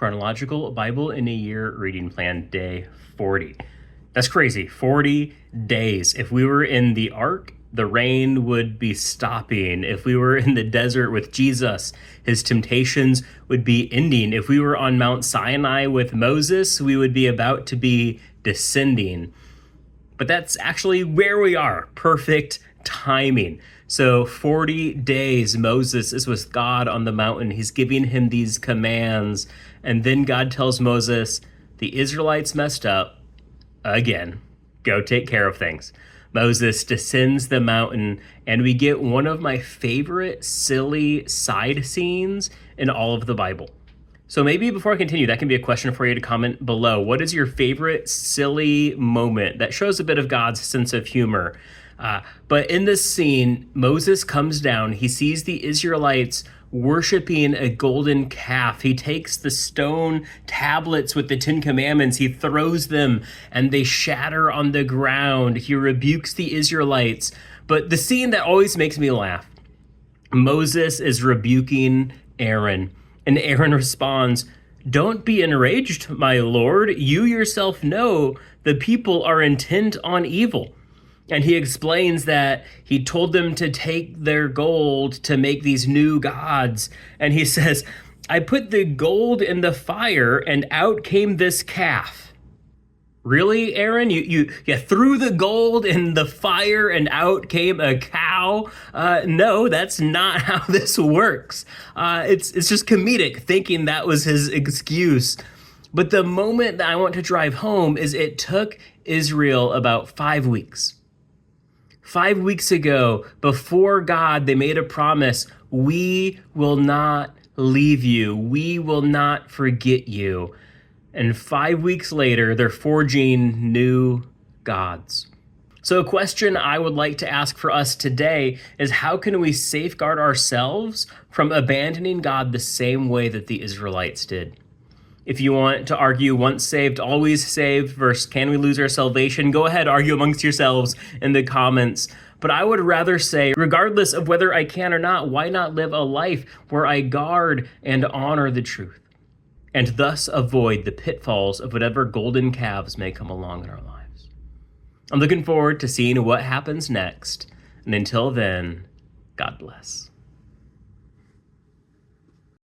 Chronological Bible in a Year Reading Plan, Day 40. That's crazy, 40 days. If we were in the Ark, the rain would be stopping. If we were in the desert with Jesus, his temptations would be ending. If we were on Mount Sinai with Moses, we would be about to be descending. But that's actually where we are. Perfect timing. So 40 days, Moses is with God on the mountain. He's giving him these commands. And then God tells Moses, the Israelites messed up again. Go take care of things. Moses descends the mountain, and we get one of my favorite silly side scenes in all of the Bible. So maybe before I continue, that can be a question for you to comment below. What is your favorite silly moment that shows a bit of God's sense of humor? But in this scene, Moses comes down. He sees the Israelites worshiping a golden calf. He takes the stone tablets with the 10 Commandments. He throws them and they shatter on the ground. He rebukes the Israelites. But the scene that always makes me laugh, Moses is rebuking Aaron. And Aaron responds, "Don't be enraged, my lord. You yourself know the people are intent on evil." And he explains that he told them to take their gold to make these new gods. And he says, "I put the gold in the fire and out came this calf." Really, Aaron? You threw the gold in the fire and out came a cow? No, that's not how this works. It's just comedic thinking that was his excuse. But the moment that I want to drive home is it took Israel about 5 weeks. 5 weeks ago, before God, they made a promise, we will not leave you. We will not forget you. And 5 weeks later, they're forging new gods. So a question I would like to ask for us today is, how can we safeguard ourselves from abandoning God the same way that the Israelites did? If you want to argue once saved, always saved versus can we lose our salvation, go ahead, argue amongst yourselves in the comments. But I would rather say, regardless of whether I can or not, why not live a life where I guard and honor the truth, and thus avoid the pitfalls of whatever golden calves may come along in our lives? I'm looking forward to seeing what happens next. And until then, God bless.